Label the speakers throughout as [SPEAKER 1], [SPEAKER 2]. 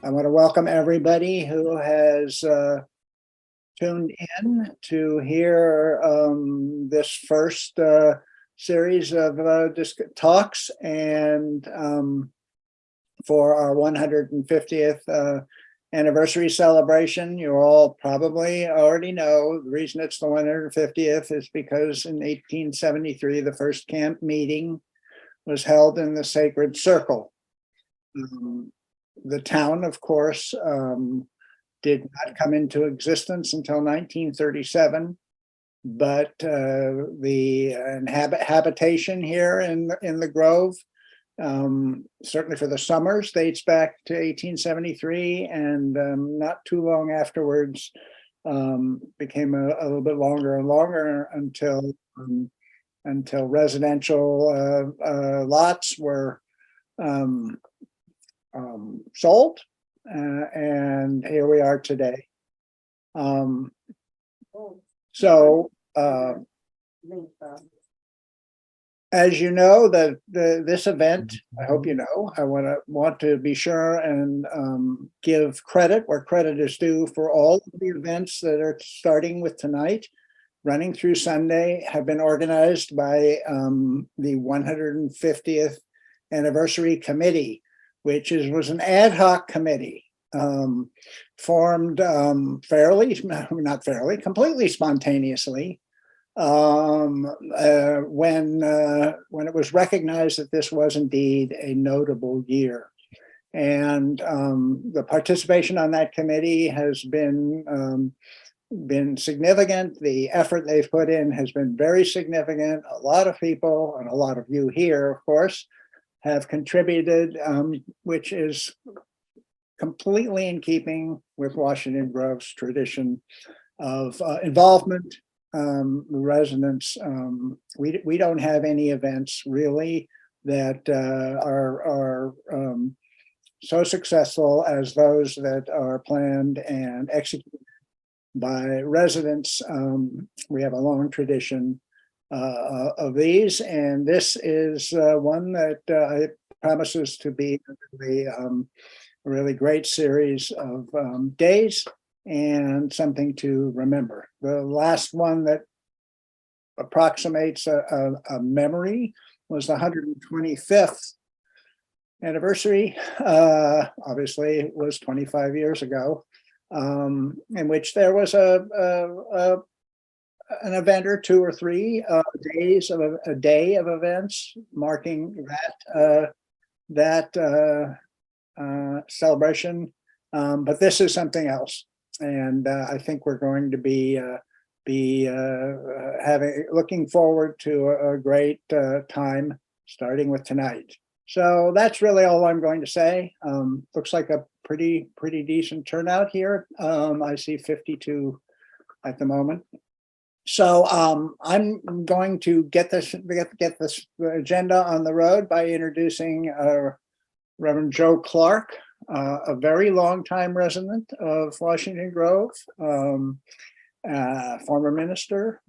[SPEAKER 1] I want to welcome everybody who has tuned in to hear this first series of talks and for our 150th anniversary celebration. You all probably already know the reason it's the 150th is because in 1873, the first camp meeting was held in the Sacred Circle. The town, of course, did not come into existence until 1937, but the habitation here in the Grove, certainly for the summers, dates back to 1873, and not too long afterwards became a little bit longer and longer until residential lots were sold, and here we are today. As you know, this event, I hope you know, I want to be sure and give credit where credit is due for all of the events that are starting with tonight, running through Sunday, have been organized by the 150th anniversary committee, which was an ad hoc committee formed completely spontaneously when it was recognized that this was indeed a notable year. And the participation on that committee has been significant. The effort they've put in has been very significant. A lot of people, and a lot of you here, of course, have contributed, which is completely in keeping with Washington Grove's tradition of involvement. Residents, we don't have any events really that are so successful as those that are planned and executed by residents. We have a long tradition of these, and this is one that promises to be a really great series of days and something to remember. The last one that approximates a memory was the 125th anniversary. Obviously, it was 25 years ago, in which there was an event or two or three days of a day of events marking that celebration. But this is something else, and I think we're going to be looking forward to a great time starting with tonight. So that's really all I'm going to say. Looks like a pretty decent turnout here. I see 52 at the moment. So I'm going to get this agenda on the road by introducing Reverend Joe Clark, a very long-time resident of Washington Grove, former minister,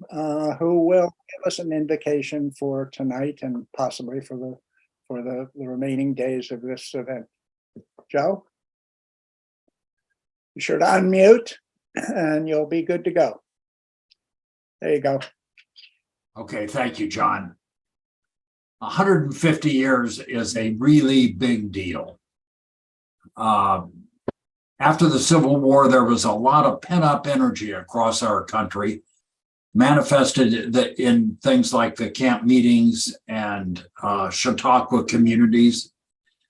[SPEAKER 1] who will give us an indication for tonight and possibly for the remaining days of this event. Joe, be sure to unmute, and you'll be good to go. There you go.
[SPEAKER 2] Okay, thank you, John. 150 years is a really big deal. After the Civil War, there was a lot of pent-up energy across our country, manifested in things like the camp meetings and Chautauqua communities.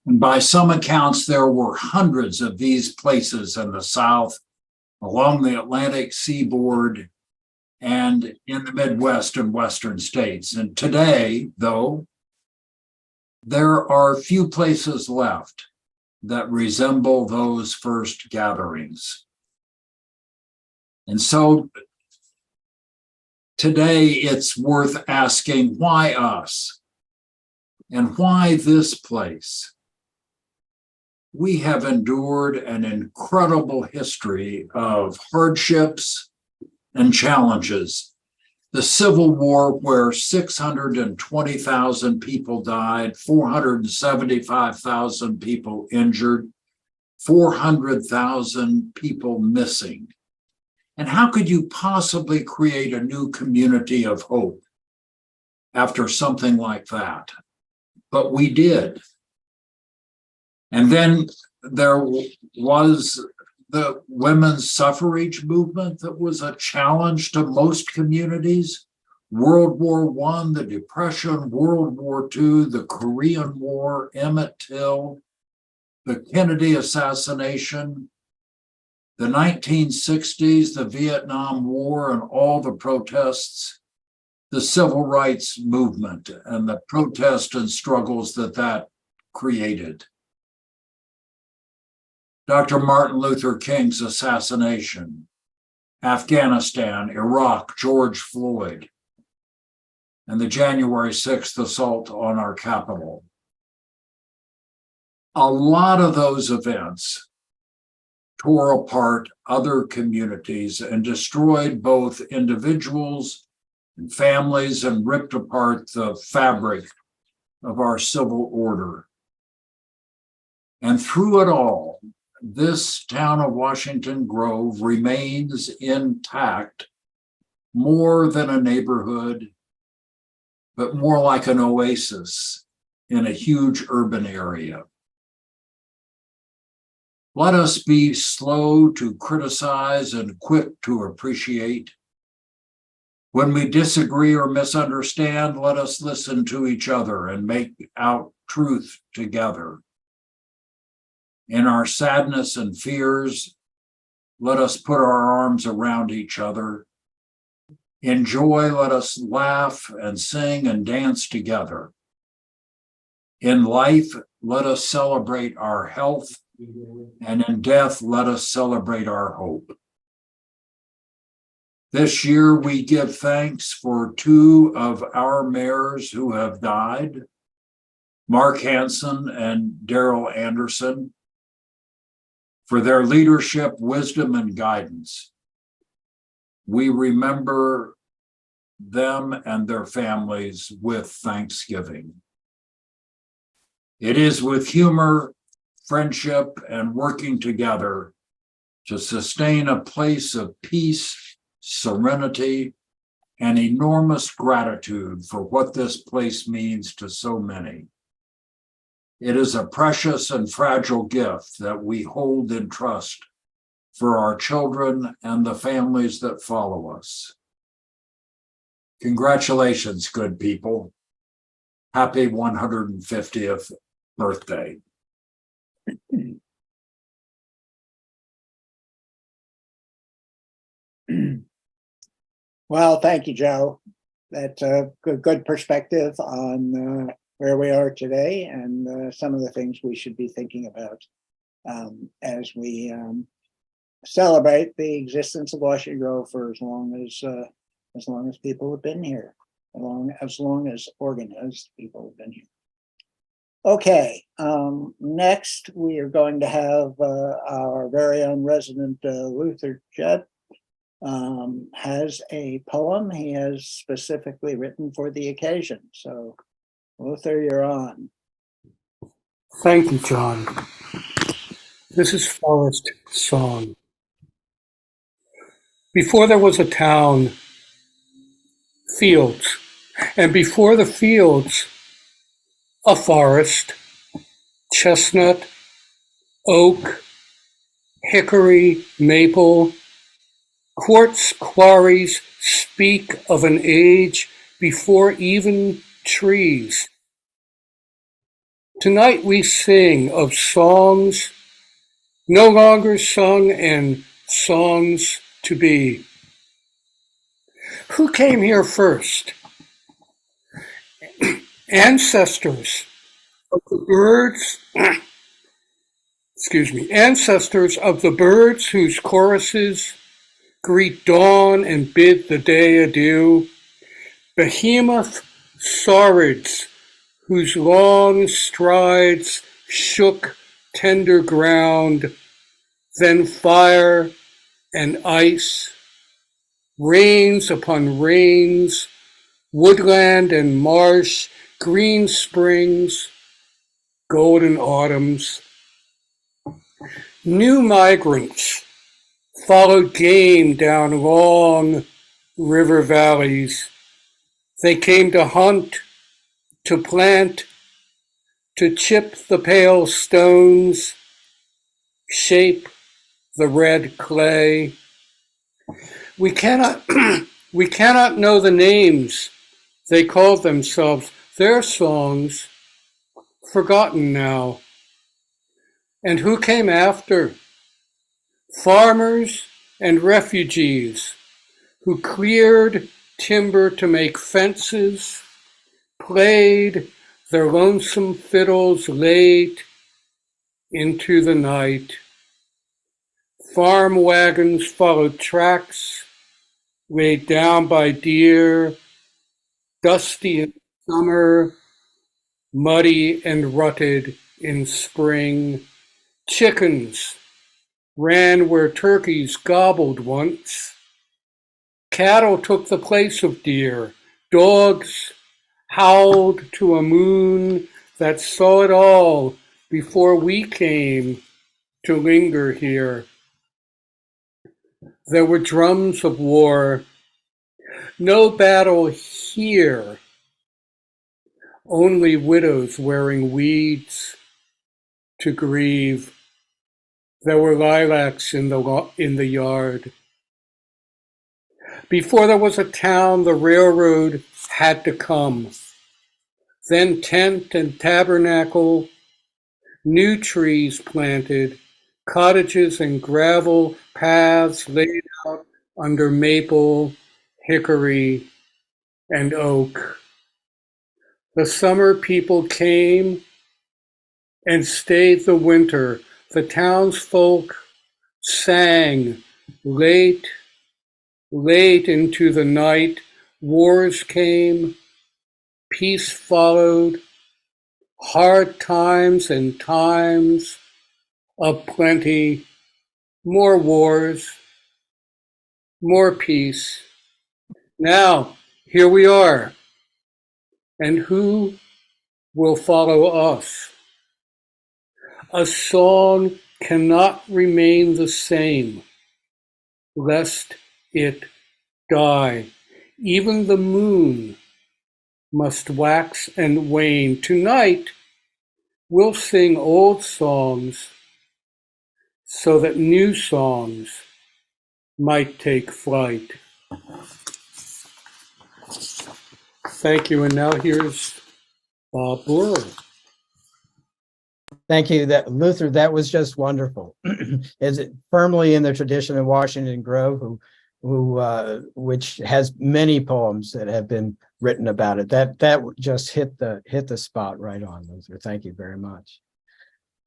[SPEAKER 2] And by some accounts, there were hundreds of these places in the South, along the Atlantic seaboard, and in the Midwest and Western states. And today, though, there are few places left that resemble those first gatherings. And so today it's worth asking, why us? And why this place? We have endured an incredible history of hardships and challenges. The Civil War, where 620,000 people died, 475,000 people injured. 400,000 people missing. And how could you possibly create a new community of hope after something like that? But we did. And then there was the women's suffrage movement that was a challenge to most communities. World War I, the Depression, World War II, the Korean War, Emmett Till, the Kennedy assassination, the 1960s, the Vietnam War and all the protests, the civil rights movement and the protests and struggles that created. Dr. Martin Luther King's assassination, Afghanistan, Iraq, George Floyd, and the January 6th assault on our Capitol. A lot of those events tore apart other communities and destroyed both individuals and families and ripped apart the fabric of our civil order. And through it all, this town of Washington Grove remains intact, more than a neighborhood, but more like an oasis in a huge urban area. Let us be slow to criticize and quick to appreciate. When we disagree or misunderstand, let us listen to each other and make out truth together. In our sadness and fears, let us put our arms around each other. In joy, let us laugh and sing and dance together. In life, let us celebrate our health, and in death, let us celebrate our hope. This year, we give thanks for two of our mayors who have died, Mark Hansen and Daryl Anderson, for their leadership, wisdom, and guidance. We remember them and their families with thanksgiving. It is with humor, friendship, and working together to sustain a place of peace, serenity, and enormous gratitude for what this place means to so many. It is a precious and fragile gift that we hold in trust for our children and the families that follow us. Congratulations, good people. Happy 150th birthday.
[SPEAKER 1] Well, thank you, Joe. That's a good perspective on where we are today and some of the things we should be thinking about as we celebrate the existence of Washington Grove for as long as people have been here, as long as organized people have been here. Okay, next we are going to have our very own resident Luther Judd has a poem he has specifically written for the occasion. So Luther, you're on.
[SPEAKER 3] Thank you, John. This is Forest Song. Before there was a town, fields, and before the fields, a forest, chestnut, oak, hickory, maple, quartz quarries speak of an age before even trees. Tonight we sing of songs no longer sung and songs to be. Who came here first? Ancestors of the birds, ancestors of the birds whose choruses greet dawn and bid the day adieu, behemoth saurids whose long strides shook tender ground, then fire and ice, rains upon rains, woodland and marsh, green springs, golden autumns, New migrants followed game down long river valleys. They came to hunt, to plant, to chip the pale stones, shape the red clay. We cannot, we cannot know the names they called themselves, their songs, forgotten now. And who came after? Farmers and refugees who cleared timber to make fences, played their lonesome fiddles late into the night. Farm wagons followed tracks laid down by deer, dusty in summer, muddy and rutted in spring. Chickens ran where turkeys gobbled once. Cattle took the place of deer. Dogs howled to a moon that saw it all before we came to linger here. There were drums of war. No battle here. Only widows wearing weeds to grieve. There were lilacs in the yard. Before there was a town, the railroad had to come. Then tent and tabernacle, new trees planted, cottages and gravel paths laid out under maple, hickory, and oak. The summer people came and stayed the winter. The townsfolk sang late into the night. Wars came, peace followed, hard times and times of plenty, more wars, more peace. Now, here we are. And who will follow us? A song cannot remain the same, lest it die. Even the moon must wax and wane. Tonight, we'll sing old songs so that new songs might take flight. Thank you, and now here's Bob Brewer.
[SPEAKER 4] Thank you, Luther. That was just wonderful. Is it firmly in the tradition of Washington Grove, which has many poems that have been written about it. That just hit the spot right on, Luther. Thank you very much.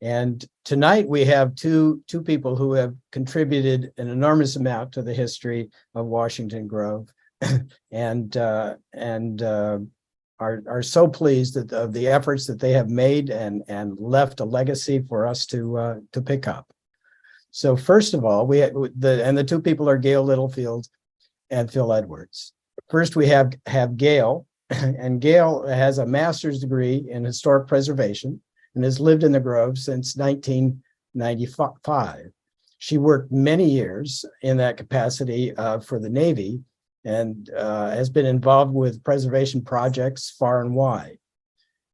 [SPEAKER 4] And tonight we have two people who have contributed an enormous amount to the history of Washington Grove, and are so pleased of the efforts that they have made and left a legacy for us to pick up. So first of all, the two people are Gail Littlefield and Phil Edwards. First, we have Gail, and Gail has a master's degree in historic preservation and has lived in the Grove since 1995. She worked many years in that capacity for the Navy and has been involved with preservation projects far and wide.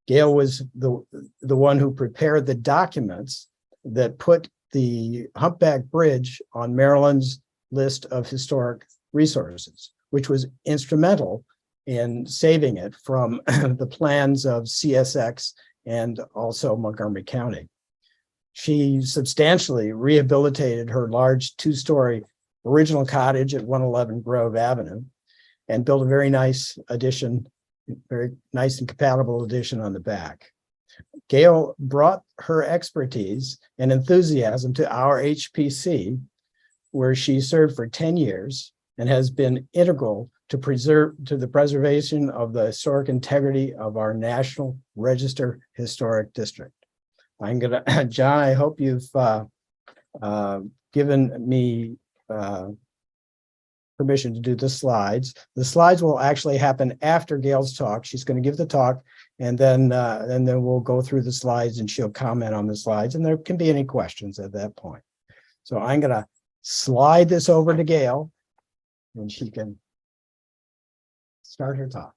[SPEAKER 4] Gail was the one who prepared the documents that put the Humpback Bridge on Maryland's list of historic resources, which was instrumental in saving it from the plans of CSX and also Montgomery County. She substantially rehabilitated her large two-story original cottage at 111 Grove Avenue and built a very nice addition, very nice and compatible addition on the back. Gail brought her expertise and enthusiasm to our HPC, where she served for 10 years and has been integral to the preservation of the historic integrity of our National Register Historic District. John, I hope you've given me permission to do the slides. The slides will actually happen after Gail's talk. She's going to give the talk, And then we'll go through the slides and she'll comment on the slides, and there can be any questions at that point. So I'm going to slide this over to Gail and she can start her talk.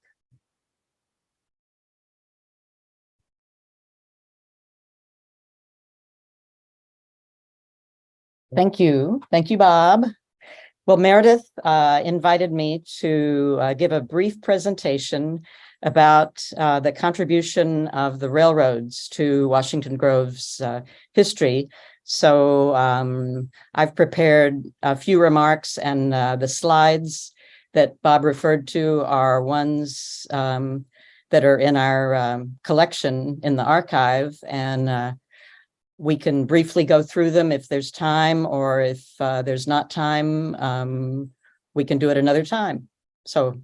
[SPEAKER 5] Thank you. Thank you, Bob. Well, Meredith invited me to give a brief presentation about the contribution of the railroads to Washington Grove's history. So I've prepared a few remarks, and the slides that Bob referred to are ones that are in our collection in the archive, and we can briefly go through them if there's time, or if there's not time, we can do it another time. So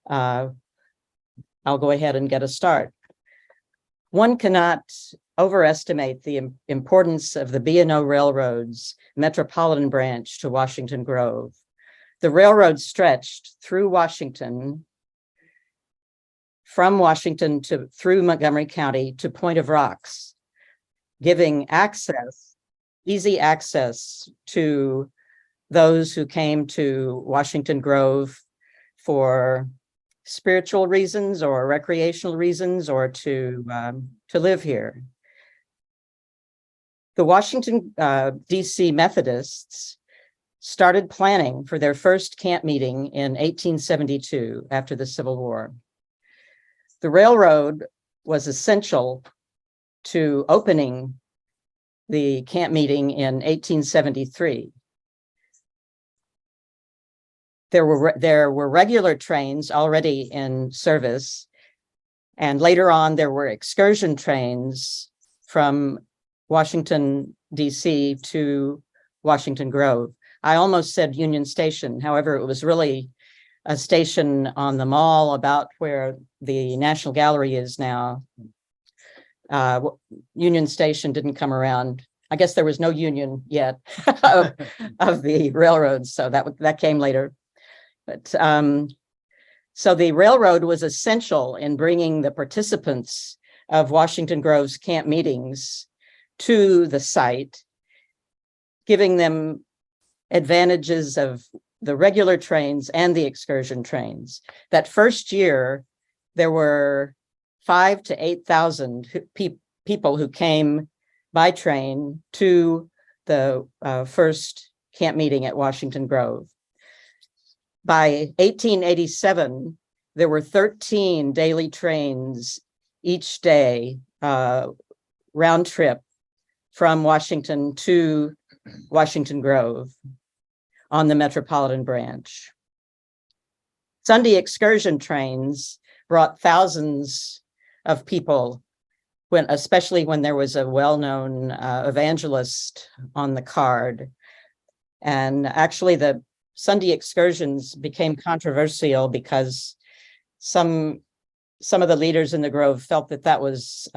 [SPEAKER 5] I'll go ahead and get a start. One cannot overestimate the importance of the B&O Railroad's Metropolitan Branch to Washington Grove. The railroad stretched through Washington, from Washington through Montgomery County to Point of Rocks, giving easy access to those who came to Washington Grove for spiritual reasons or recreational reasons, or to live here. The Washington DC Methodists started planning for their first camp meeting in 1872 after the Civil War. The railroad was essential to opening the camp meeting in 1873. There were regular trains already in service, and later on there were excursion trains from Washington, D.C. to Washington Grove. I almost said Union Station. However, it was really a station on the mall about where the National Gallery is now. Union Station didn't come around. I guess there was no union yet of the railroads, so that came later. But so the railroad was essential in bringing the participants of Washington Grove's camp meetings to the site, giving them advantages of the regular trains and the excursion trains. That first year, there were 5,000 to 8,000 people who came by train to the first camp meeting at Washington Grove. By 1887, there were 13 daily trains each day, round trip from Washington to Washington Grove on the Metropolitan Branch. Sunday excursion trains brought thousands of people, especially when there was a well-known evangelist on the card. And actually the Sunday excursions became controversial because some of the leaders in the Grove felt that was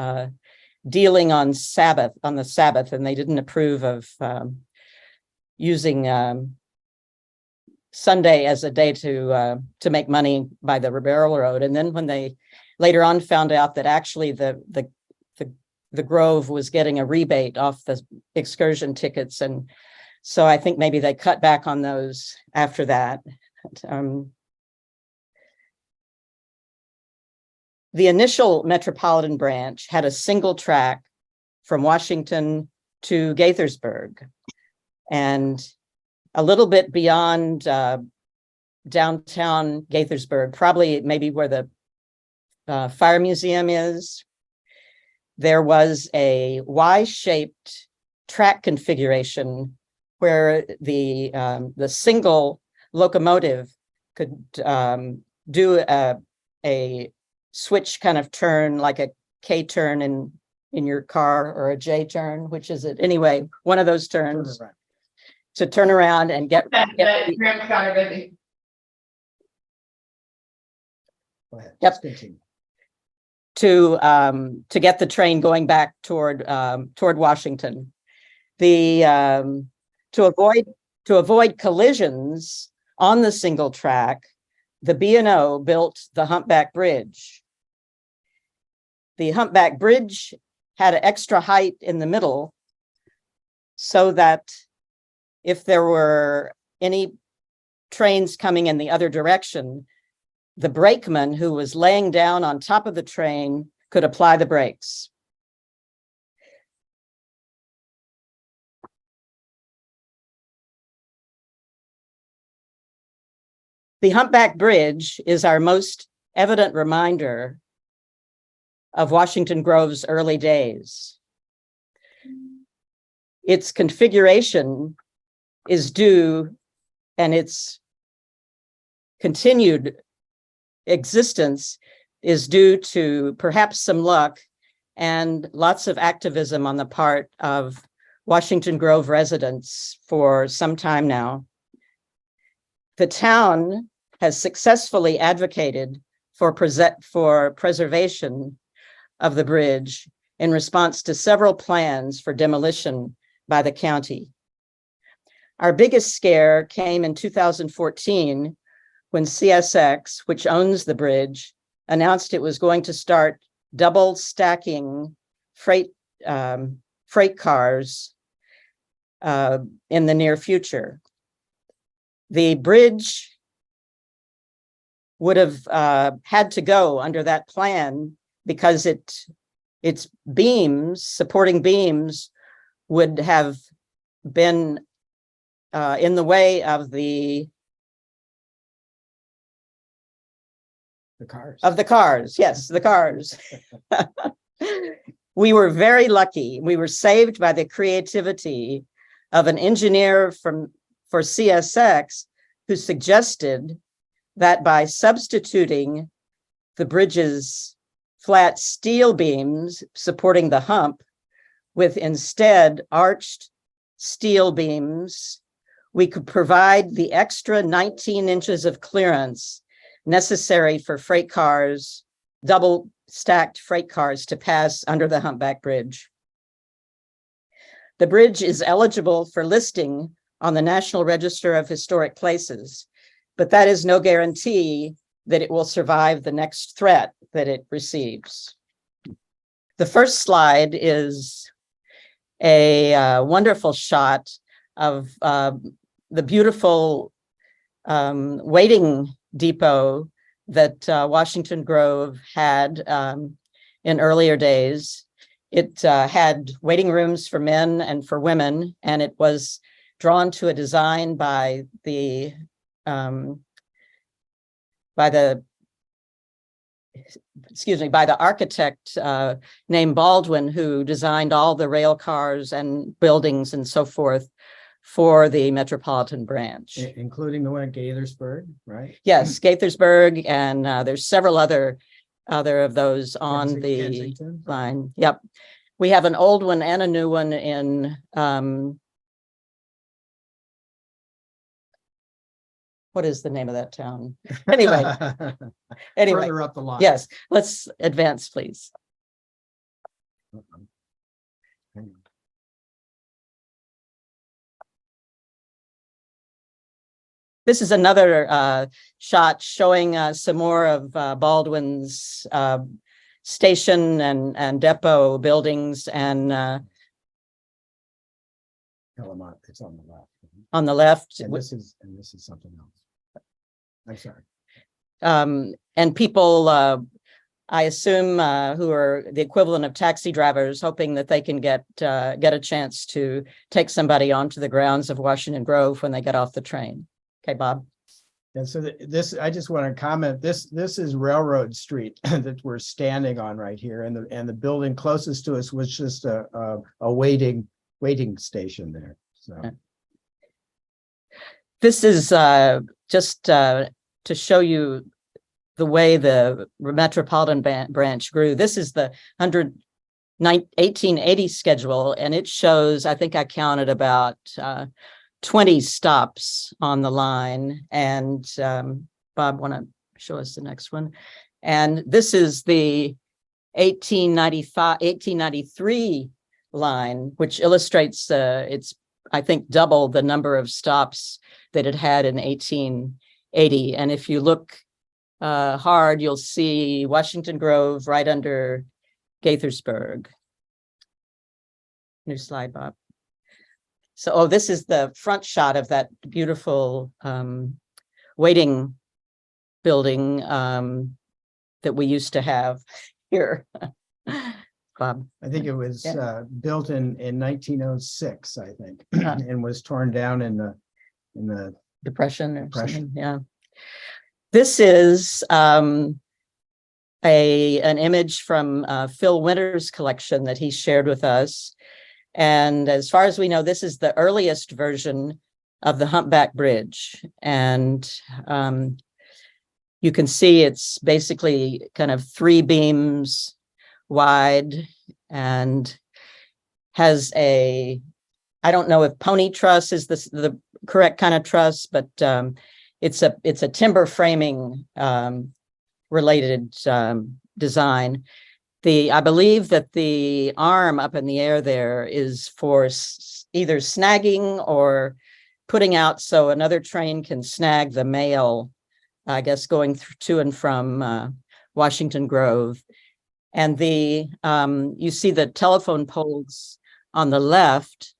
[SPEAKER 5] dealing on the Sabbath, and they didn't approve of using Sunday as a day to make money by the railroad. And then when they later on found out that actually the Grove was getting a rebate off the excursion tickets, and so I think maybe they cut back on those after that. The initial Metropolitan Branch had a single track from Washington to Gaithersburg, and a little bit beyond downtown Gaithersburg, probably maybe where the Fire Museum is, there was a Y-shaped track configuration where the single locomotive could do a switch kind of turn, like a K turn in your car, or a J turn, which is it? Anyway, one of those turns to turn around and get
[SPEAKER 4] Go ahead.
[SPEAKER 5] Yep.
[SPEAKER 4] Continue.
[SPEAKER 5] to get the train going back toward Washington. To avoid collisions on the single track, the B&O built the Humpback Bridge. The humpback bridge had an extra height in the middle so that if there were any trains coming in the other direction, the brakeman who was laying down on top of the train could apply the brakes. The humpback bridge is our most evident reminder of Washington Grove's early days. Its configuration is due, and its continued existence is due to perhaps some luck and lots of activism on the part of Washington Grove residents for some time now. The town has successfully advocated for preservation of the bridge in response to several plans for demolition by the county. Our biggest scare came in 2014 when CSX, which owns the bridge, announced it was going to start double stacking freight cars in the near future. The bridge would have had to go under that plan because its beams, supporting beams, would have been in the way of the
[SPEAKER 4] cars.
[SPEAKER 5] Of the cars, yes, the cars. We were very lucky. We were saved by the creativity of an engineer for CSX who suggested that by substituting the bridge's flat steel beams supporting the hump with instead arched steel beams, we could provide the extra 19 inches of clearance necessary for freight cars, double stacked freight cars, to pass under the humpback bridge. The bridge is eligible for listing on the National Register of Historic Places, but that is no guarantee that it will survive the next threat that it receives. The first slide is a wonderful shot of the beautiful waiting depot that Washington Grove had in earlier days. It had waiting rooms for men and for women, and it was drawn to a design by the architect named Baldwin, who designed all the rail cars and buildings and so forth for the Metropolitan Branch.
[SPEAKER 4] Including the one at Gaithersburg, right?
[SPEAKER 5] Yes, Gaithersburg, and there's several other of those on the
[SPEAKER 4] Kensington
[SPEAKER 5] line. Yep. We have an old one and a new one in what is the name of that town? Anyway,
[SPEAKER 4] Further up the line.
[SPEAKER 5] yes, let's advance, please. This is another shot showing some more of Baldwin's station and depot buildings, and
[SPEAKER 4] it's on the left.
[SPEAKER 5] on the left.
[SPEAKER 4] And this is something else. I'm sorry.
[SPEAKER 5] And people, I assume, who are the equivalent of taxi drivers, hoping that they can get a chance to take somebody onto the grounds of Washington Grove when they get off the train. Okay, Bob.
[SPEAKER 4] And so this, I just want to comment. This is Railroad Street that we're standing on right here, and the building closest to us was just a waiting station there. So.
[SPEAKER 5] Okay. This is just to show you the way the Metropolitan Branch grew. This is the 1880 schedule, and it shows, I think I counted about 20 stops on the line. And Bob, want to show us the next one? And this is the 1893 line, which illustrates it's, I think, double the number of stops that it had in 1880. And if you look hard, you'll see Washington Grove right under Gaithersburg. New slide, Bob. So, oh, this is the front shot of that beautiful waiting building that we used to have here. Bob.
[SPEAKER 4] I think it was built in 1906, I think,
[SPEAKER 5] Uh-huh.
[SPEAKER 4] and was torn down in the
[SPEAKER 5] Depression or
[SPEAKER 4] Depression.
[SPEAKER 5] something, yeah. This is an image from Phil Winter's collection that he shared with us. And as far as we know, this is the earliest version of the Humpback Bridge. And you can see it's basically kind of 3 beams wide and has I don't know if pony truss is the correct kind of truss, but it's a timber framing related design. I believe that the arm up in the air there is for either snagging or putting out so another train can snag the mail, I guess, going to and from Washington Grove. And you see the telephone poles on the left,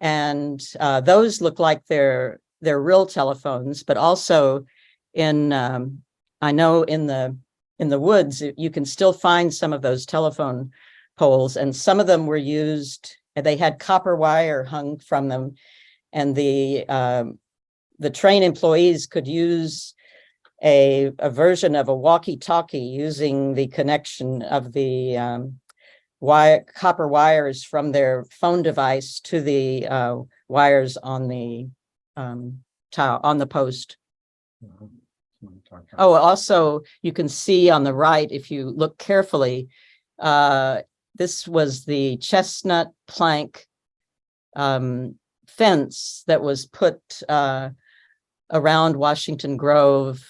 [SPEAKER 5] and those look like they're real telephones, but also I know in the woods, you can still find some of those telephone poles, and some of them were used, they had copper wire hung from them, and the train employees could use a version of a walkie-talkie using the connection of the copper wires from their phone device to the wires on the post. Oh, also, you can see on the right, if you look carefully, this was the chestnut plank fence that was put around Washington Grove.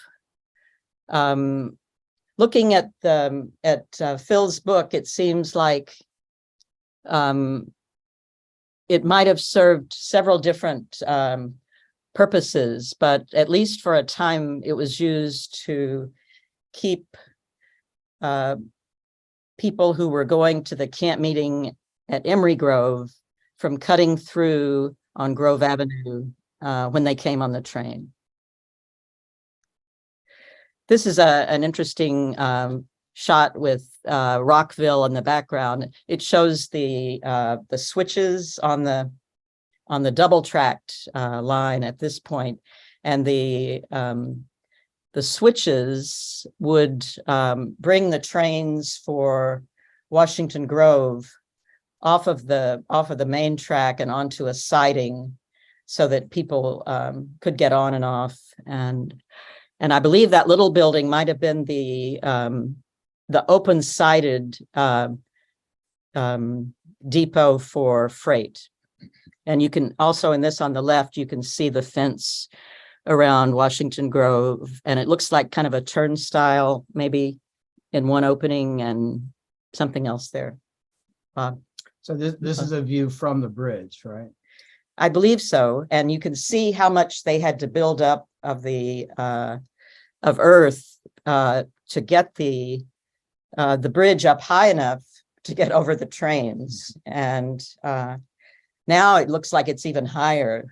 [SPEAKER 5] Looking at Phil's book, it seems like it might have served several different purposes, but at least for a time it was used to keep people who were going to the camp meeting at Emery Grove from cutting through on Grove Avenue when they came on the train. This is an interesting shot with Rockville in the background. It shows the switches on the double tracked line at this point, and the switches would bring the trains for Washington Grove off of the main track and onto a siding, so that people could get on and off. And I believe that little building might have been the open-sided depot for freight. And you can also, in this on the left, you can see the fence around Washington Grove, and it looks like kind of a turnstile, maybe in one opening and something else there. Bob?
[SPEAKER 4] So this is a view from the bridge, right?
[SPEAKER 5] I believe so. And you can see how much they had to build up of the of earth to get the bridge up high enough to get over the trains. And now it looks like it's even higher.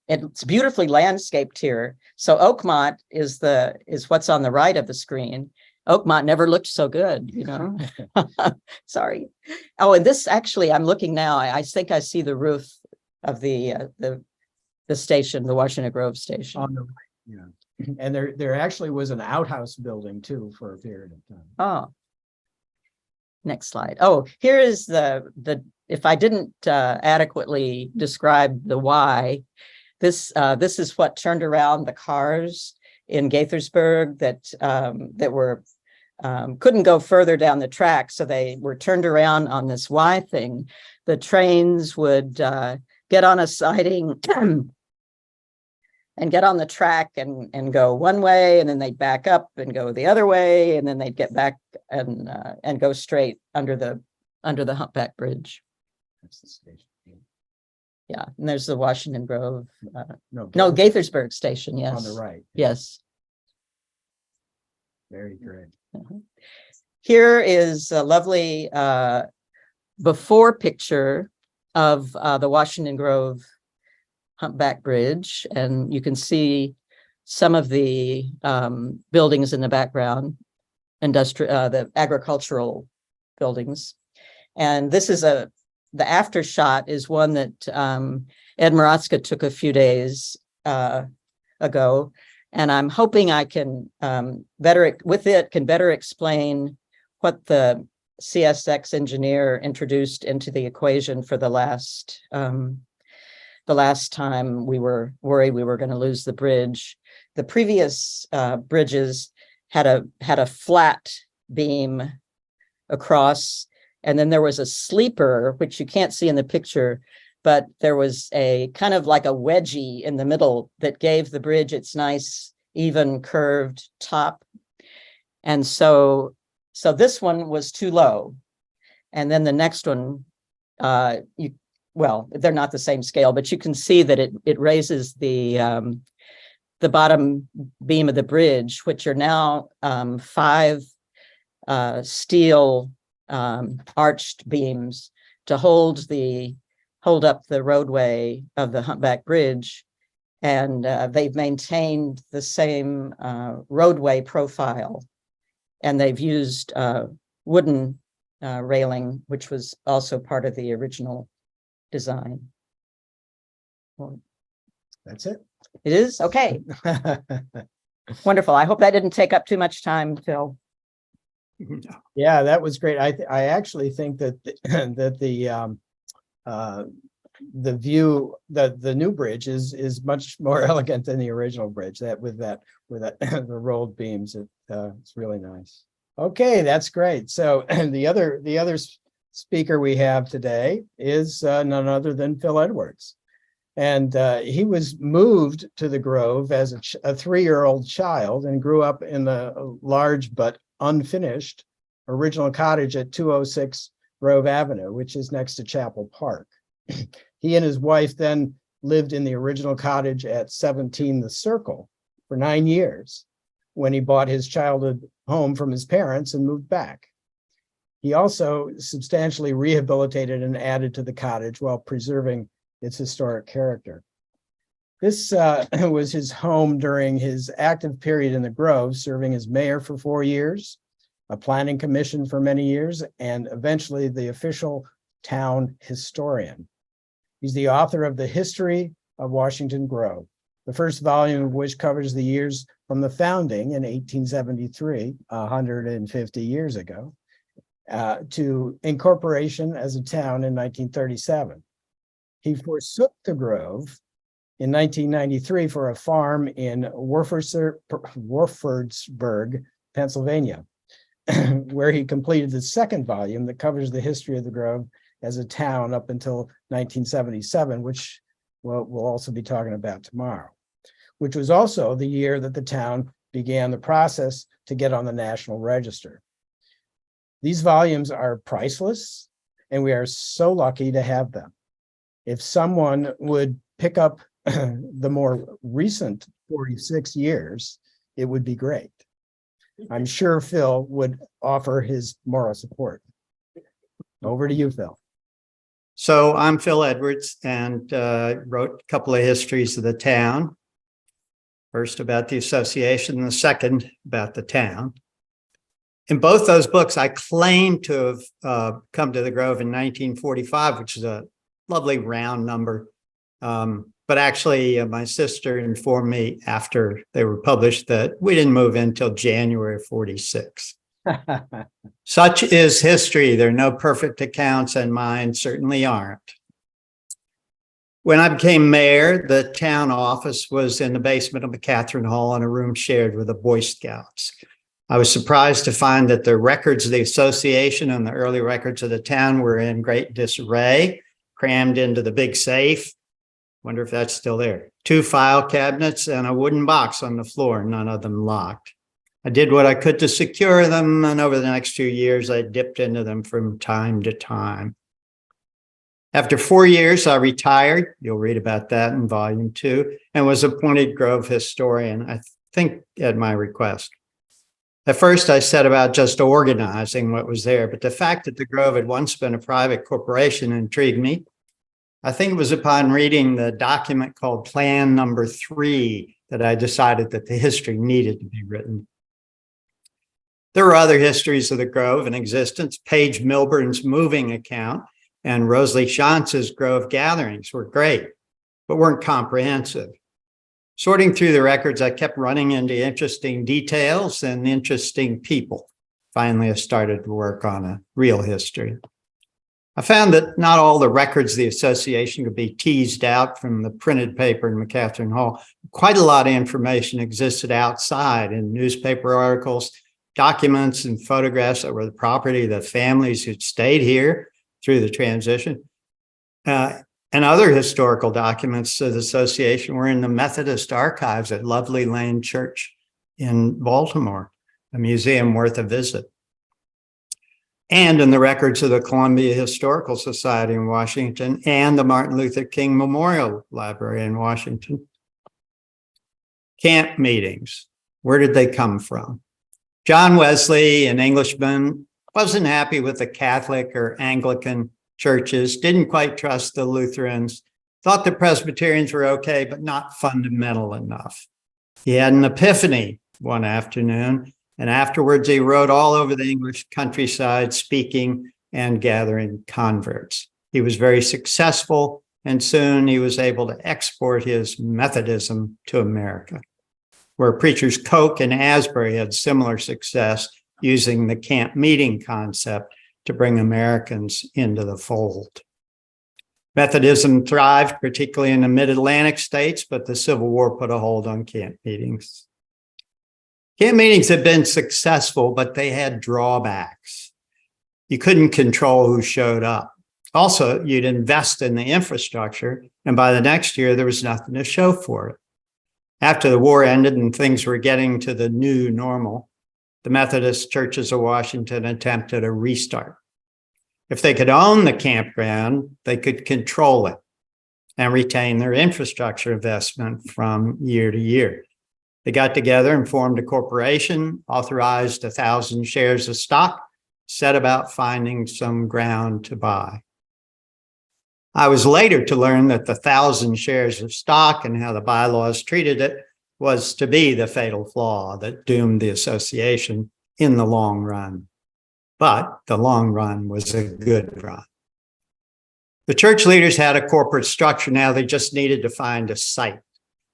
[SPEAKER 5] It's beautifully landscaped here. So Oakmont is what's on the right of the screen. Oakmont never looked so good, you know. Sorry. Oh, and this actually, I'm looking now. I think I see the roof of the station, the Washington Grove station.
[SPEAKER 4] On the right, yeah. And there actually was an outhouse building too for a period of time.
[SPEAKER 5] Oh. Next slide. Oh, here is the if I didn't adequately describe the why, this is what turned around the cars in Gaithersburg that were couldn't go further down the track, so they were turned around on this Y thing. The trains would get on a siding and get on the track and go one way, and then they'd back up and go the other way, and then they'd get back and go straight under the Humpback Bridge.
[SPEAKER 4] That's the station.
[SPEAKER 5] Yeah, and there's the Washington Grove.
[SPEAKER 4] No,
[SPEAKER 5] Gaithersburg station. Yes.
[SPEAKER 4] on the right.
[SPEAKER 5] Yes.
[SPEAKER 4] Very great.
[SPEAKER 5] Here is a lovely before picture of the Washington Grove Humpback Bridge, and you can see some of the buildings in the background, the agricultural buildings. And this is the after shot is one that Ed Maratzka took a few days ago. And I'm hoping I can better explain what the CSX engineer introduced into the equation for the last time we were worried we were going to lose the bridge. The previous bridges had a flat beam across, and then there was a sleeper, which you can't see in the picture, but there was a kind of like a wedgie in the middle that gave the bridge its nice, even curved top. And so this one was too low. And then the next one, well, they're not the same scale, but you can see that it raises the bottom beam of the bridge, which are now 5 steel arched beams to hold up the roadway of the Humpback Bridge. And they've maintained the same roadway profile. And they've used wooden railing, which was also part of the original design. Well,
[SPEAKER 4] That's it.
[SPEAKER 5] it is? Okay. Wonderful. I hope that didn't take up too much time, Phil.
[SPEAKER 4] Yeah, that was great. I actually think that the view, the new bridge is much more elegant than the original bridge. That with the rolled beams, it's really nice. Okay, that's great. So the other speaker we have today is none other than Phil Edwards. And he was moved to the Grove as a 3-year-old child and grew up in the large but unfinished original cottage at 206 Grove Avenue, which is next to Chapel Park. He and his wife then lived in the original cottage at 17 The Circle for 9 years when he bought his childhood home from his parents and moved back. He also substantially rehabilitated and added to the cottage while preserving its historic character. This was his home during his active period in the Grove, serving as mayor for 4 years, a planning commission for many years, and eventually the official town historian. He's the author of The History of Washington Grove, the first volume of which covers the years from the founding in 1873, 150 years ago, to incorporation as a town in 1937. He forsook the Grove in 1993 for a farm in Warfordsburg, Pennsylvania, where he completed the second volume that covers the history of the Grove as a town up until 1977, which we'll also be talking about tomorrow, which was also the year that the town began the process to get on the National Register. These volumes are priceless, and we are so lucky to have them. If someone would pick up the more recent 46 years, it would be great. I'm sure Phil would offer his moral support. Over to you, Phil.
[SPEAKER 6] So I'm Phil Edwards, and wrote a couple of histories of the town. First about the association, and the second about the town. In both those books, I claim to have come to the Grove in 1945, which is a lovely round number. But actually, my sister informed me after they were published that we didn't move in until January of 46. Such is history. There are no perfect accounts, and mine certainly aren't. When I became mayor, the town office was in the basement of the Catherine Hall in a room shared with the Boy Scouts. I was surprised to find that the records of the association and the early records of the town were in great disarray, crammed into the big safe. Wonder if that's still there. 2 file cabinets and a wooden box on the floor, none of them locked. I did what I could to secure them, and over the next 2 years, I dipped into them from time to time. After 4 years, I retired. You'll read about that in volume 2, and was appointed Grove historian, I think at my request. At first, I set about just organizing what was there, but the fact that the Grove had once been a private corporation intrigued me. I think it was upon reading the document called Plan Number 3 that I decided that the history needed to be written. There were other histories of the Grove in existence. Paige Milburn's moving account and Rosalie Shantz's Grove gatherings were great, but weren't comprehensive. Sorting through the records, I kept running into interesting details and interesting people. Finally, I started to work on a real history. I found that not all the records of the association could be teased out from the printed paper in McCatherine Hall. Quite a lot of information existed outside in newspaper articles, documents, and photographs that were the property of the families who'd stayed here through the transition. And other historical documents of the association were in the Methodist archives at Lovely Lane Church in Baltimore, a museum worth a visit. And in the records of the Columbia Historical Society in Washington and the Martin Luther King Memorial Library in Washington. Camp meetings, where did they come from? John Wesley, an Englishman, wasn't happy with the Catholic or Anglican churches, didn't quite trust the Lutherans, thought the Presbyterians were okay, but not fundamental enough. He had an epiphany one afternoon, and afterwards he rode all over the English countryside speaking and gathering converts. He was very successful, and soon he was able to export his Methodism to America, where preachers Koch and Asbury had similar success using the camp meeting concept to bring Americans into the fold. Methodism thrived, particularly in the mid-Atlantic states, but the Civil War put a hold on camp meetings. Camp meetings had been successful, but they had drawbacks. You couldn't control who showed up. Also, you'd invest in the infrastructure, and by the next year, there was nothing to show for it. After the war ended and things were getting to the new normal, the Methodist churches of Washington attempted a restart. If they could own the campground, they could control it and retain their infrastructure investment from year to year. They got together and formed a corporation, authorized 1,000 shares of stock, set about finding some ground to buy. I was later to learn that the 1,000 shares of stock and how the bylaws treated it was to be the fatal flaw that doomed the association in the long run. But the long run was a good run. The church leaders had a corporate structure now. They just needed to find a site.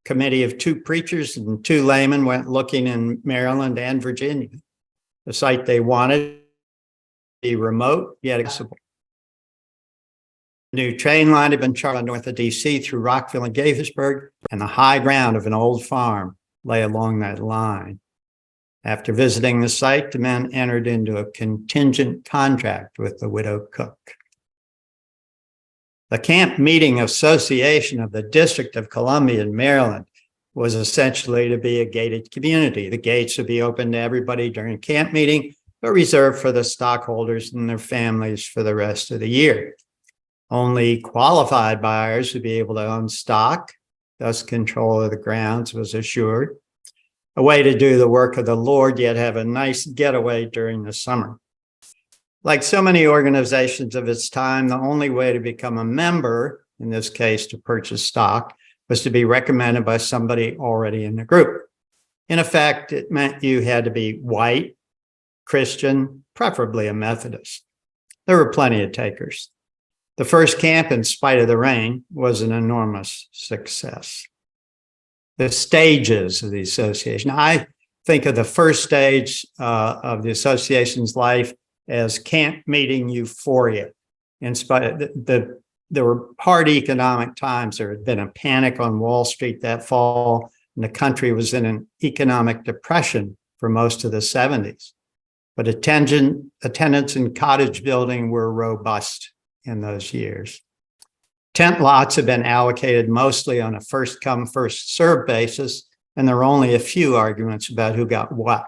[SPEAKER 6] Committee of 2 preachers and 2 laymen went looking in Maryland and Virginia. The site they wanted to be remote yet accessible. New train line had been charted north of DC through Rockville and Gaithersburg, and the high ground of an old farm lay along that line. After visiting the site, the men entered into a contingent contract with the widow Cook. The Camp Meeting Association of the District of Columbia in Maryland was essentially to be a gated community. The gates would be open to everybody during camp meeting, but reserved for the stockholders and their families for the rest of the year. Only qualified buyers would be able to own stock, thus control of the grounds was assured. A way to do the work of the Lord, yet have a nice getaway during the summer. Like so many organizations of its time, the only way to become a member, in this case to purchase stock, was to be recommended by somebody already in the group. In effect, it meant you had to be white, Christian, preferably a Methodist. There were plenty of takers. The first camp, in spite of the rain, was an enormous success. The stages of the association. I think of the first stage of the association's life as camp meeting euphoria. In spite of there were hard economic times. There had been a panic on Wall Street that fall, and the country was in an economic depression for most of the 70s. But attendance in cottage building were robust in those years. Tent lots have been allocated mostly on a first come, first served basis, and there were only a few arguments about who got what.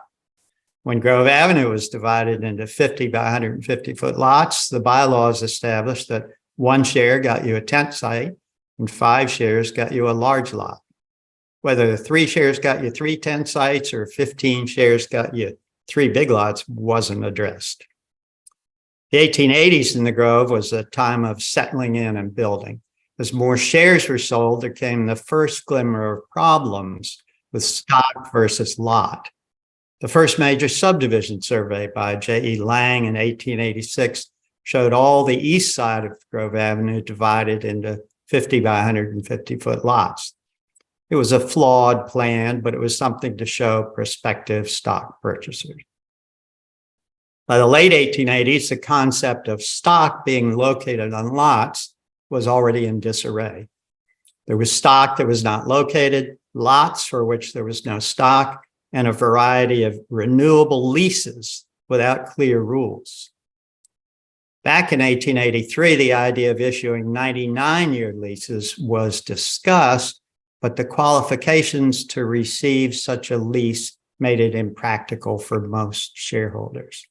[SPEAKER 6] When Grove Avenue was divided into 50 by 150 foot lots, the bylaws established that 1 share got you a tent site and 5 shares got you a large lot. Whether the 3 shares got you 3 tent sites or 15 shares got you 3 big lots wasn't addressed. The 1880s in the Grove was a time of settling in and building. As more shares were sold, there came the first glimmer of problems with stock versus lot. The first major subdivision survey by J.E. Lang in 1886 showed all the east side of Grove Avenue divided into 50 by 150 foot lots. It was a flawed plan, but it was something to show prospective stock purchasers. By the late 1880s, the concept of stock being located on lots was already in disarray. There was stock that was not located, lots for which there was no stock, and a variety of renewable leases without clear rules. Back in 1883, the idea of issuing 99-year leases was discussed, but the qualifications to receive such a lease made it impractical for most shareholders.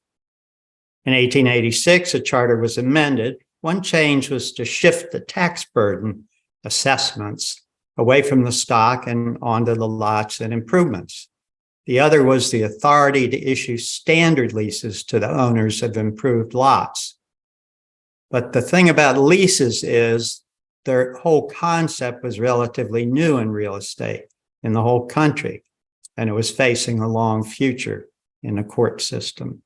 [SPEAKER 6] In 1886, a charter was amended. One change was to shift the tax burden assessments away from the stock and onto the lots and improvements. The other was the authority to issue standard leases to the owners of improved lots. But the thing about leases is their whole concept was relatively new in real estate in the whole country, and it was facing a long future in the court system.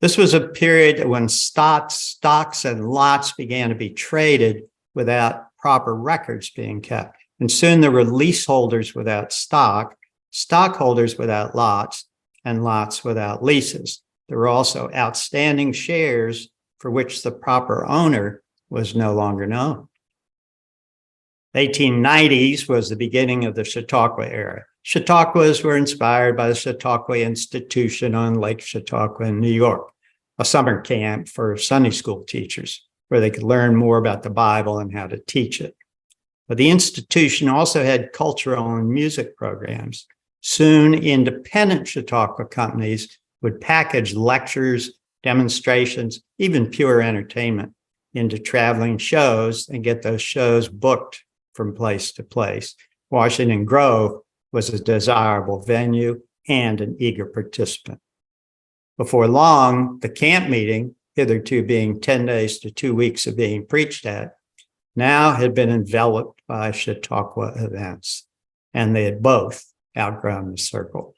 [SPEAKER 6] This was a period when stocks and lots began to be traded without proper records being kept. And soon there were leaseholders without stock, stockholders without lots, and lots without leases. There were also outstanding shares for which the proper owner was no longer known. The 1890s was the beginning of the Chautauqua era. Chautauquas were inspired by the Chautauqua Institution on Lake Chautauqua in New York, a summer camp for Sunday school teachers where they could learn more about the Bible and how to teach it. But the institution also had cultural and music programs. Soon, independent Chautauqua companies would package lectures, demonstrations, even pure entertainment into traveling shows and get those shows booked from place to place. Washington Grove was a desirable venue and an eager participant. Before long, the camp meeting, hitherto being 10 days to 2 weeks of being preached at, now had been enveloped by Chautauqua events, and they had both outgrown the circle.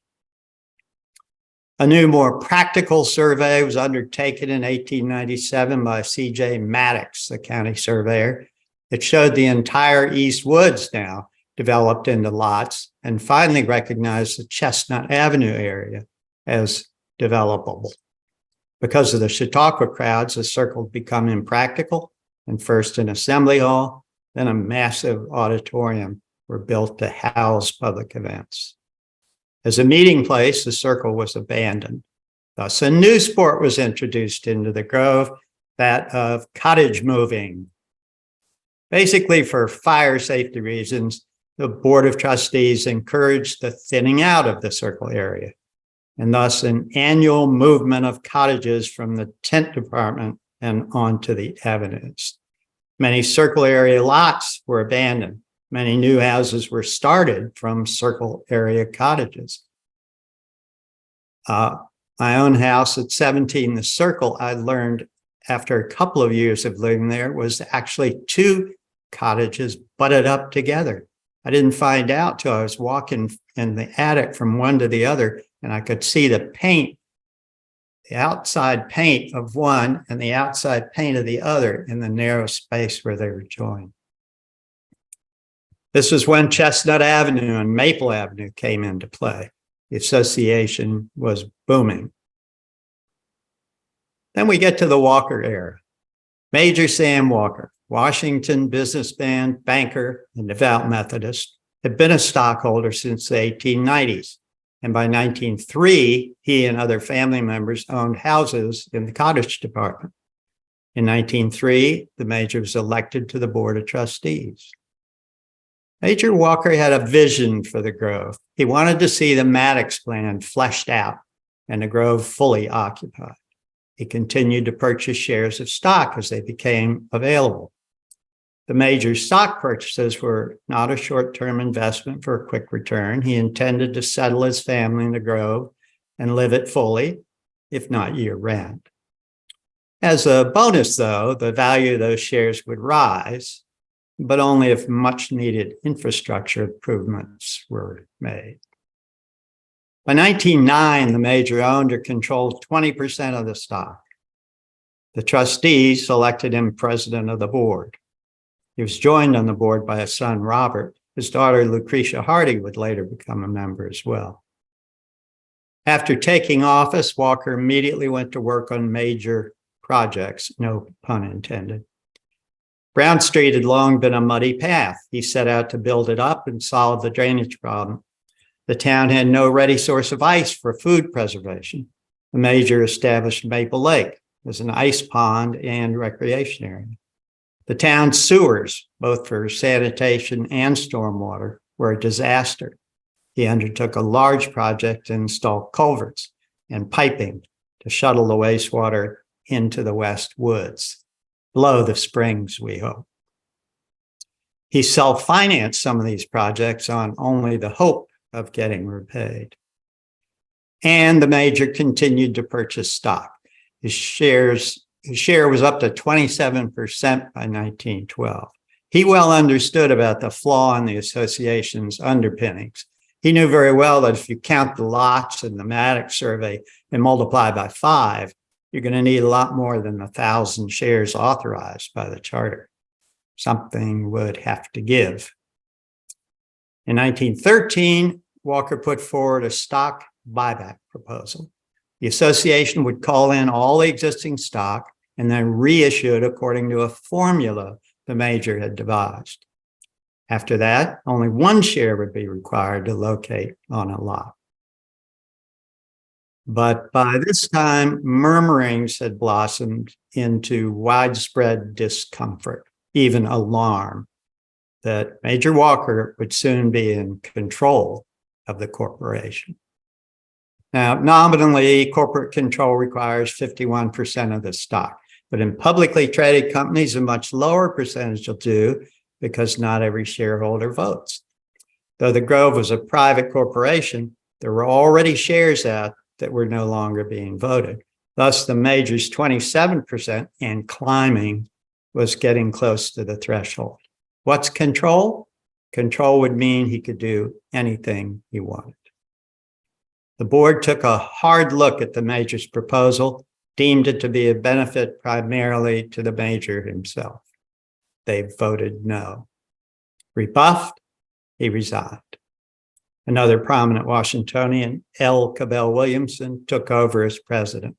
[SPEAKER 6] A new, more practical survey was undertaken in 1897 by C.J. Maddox, the county surveyor. It showed the entire East Woods now developed into lots and finally recognized the Chestnut Avenue area as developable. Because of the Chautauqua crowds, the circle had become impractical, and first an assembly hall, then a massive auditorium were built to house public events. As a meeting place, the circle was abandoned. Thus, a new sport was introduced into the Grove, that of cottage moving. Basically, for fire safety reasons, the Board of Trustees encouraged the thinning out of the circle area, and thus an annual movement of cottages from the tent department and onto the avenues. Many circle area lots were abandoned. Many new houses were started from circle area cottages. My own house at 17 The Circle, I learned after a couple of years of living there, was actually 2 cottages butted up together. I didn't find out till I was walking in the attic from one to the other, and I could see the paint, the outside paint of one and the outside paint of the other in the narrow space where they were joined. This was when Chestnut Avenue and Maple Avenue came into play. The association was booming. Then we get to the Walker era. Major Sam Walker, Washington businessman, banker, and devout Methodist, had been a stockholder since the 1890s. And by 1903, he and other family members owned houses in the cottage department. In 1903, the Major was elected to the Board of Trustees. Major Walker had a vision for the Grove. He wanted to see the Maddox plan fleshed out and the Grove fully occupied. He continued to purchase shares of stock as they became available. The Major stock purchases were not a short-term investment for a quick return. He intended to settle his family in the Grove and live it fully, if not year-round. As a bonus, though, the value of those shares would rise, but only if much-needed infrastructure improvements were made. By 1909, the major owned or controlled 20% of the stock. The trustees selected him president of the board. He was joined on the board by his son, Robert. His daughter, Lucretia Hardy, would later become a member as well. After taking office, Walker immediately went to work on major projects, no pun intended. Brown Street had long been a muddy path. He set out to build it up and solve the drainage problem. The town had no ready source of ice for food preservation. The major established Maple Lake as an ice pond and recreation area. The town's sewers, both for sanitation and stormwater, were a disaster. He undertook a large project to install culverts and piping to shuttle the wastewater into the West Woods, below the springs, we hope. He self-financed some of these projects on only the hope of getting repaid. And the major continued to purchase stock. His share was up to 27% by 1912. He well understood about the flaw in the association's underpinnings. He knew very well that if you count the lots in the Maddox survey and multiply by 5, you're going to need a lot more than 1,000 shares authorized by the charter. Something would have to give. In 1913, Walker put forward a stock buyback proposal. The association would call in all the existing stock and then reissue it according to a formula the major had devised. After that, only one share would be required to locate on a lot. But by this time, murmurings had blossomed into widespread discomfort, even alarm, that Major Walker would soon be in control of the corporation. Now, nominally, corporate control requires 51% of the stock, but in publicly traded companies, a much lower percentage will do because not every shareholder votes. Though the Grove was a private corporation, there were already shares out that were no longer being voted. Thus, the major's 27% and climbing was getting close to the threshold. What's control? Control would mean he could do anything he wanted. The board took a hard look at the major's proposal, deemed it to be a benefit primarily to the major himself. They voted no. Rebuffed, he resigned. Another prominent Washingtonian, L. Cabell Williamson, took over as president.